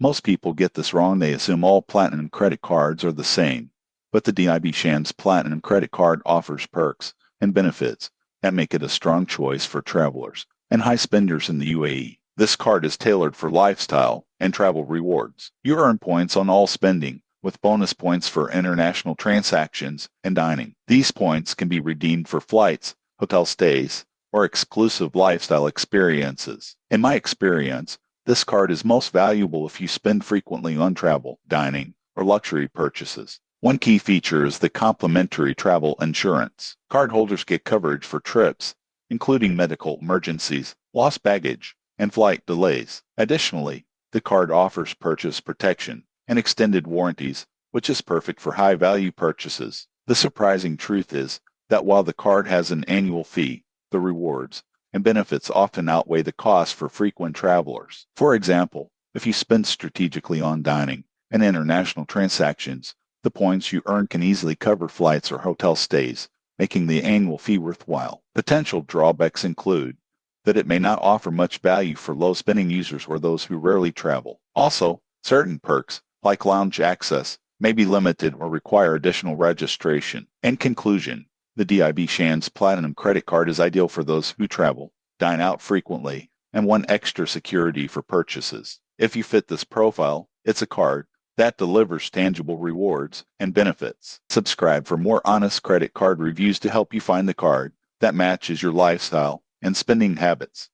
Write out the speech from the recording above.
Most people get this wrong. They assume all Platinum credit cards are the same. But the DIB Shands Platinum credit card offers perks and benefits that make it a strong choice for travelers and high spenders in the UAE. This card is tailored for lifestyle and travel rewards. You earn points on all spending, with bonus points for international transactions and dining. These points can be redeemed for flights, hotel stays, or exclusive lifestyle experiences. In my experience, this card is most valuable if you spend frequently on travel, dining, or luxury purchases. One key feature is the complimentary travel insurance. Cardholders get coverage for trips, including medical emergencies, lost baggage, and flight delays. Additionally, the card offers purchase protection and extended warranties, which is perfect for high-value purchases. The surprising truth is that while the card has an annual fee, the rewards and benefits often outweigh the cost for frequent travelers. For example, if you spend strategically on dining and international transactions, the points you earn can easily cover flights or hotel stays, making the annual fee worthwhile. Potential drawbacks include that it may not offer much value for low-spending users or those who rarely travel. Also, certain perks, like lounge access, may be limited or require additional registration. In conclusion, the DIB Shands Platinum credit card is ideal for those who travel, dine out frequently, and want extra security for purchases. If you fit this profile, it's a card that delivers tangible rewards and benefits. Subscribe for more honest credit card reviews to help you find the card that matches your lifestyle and spending habits.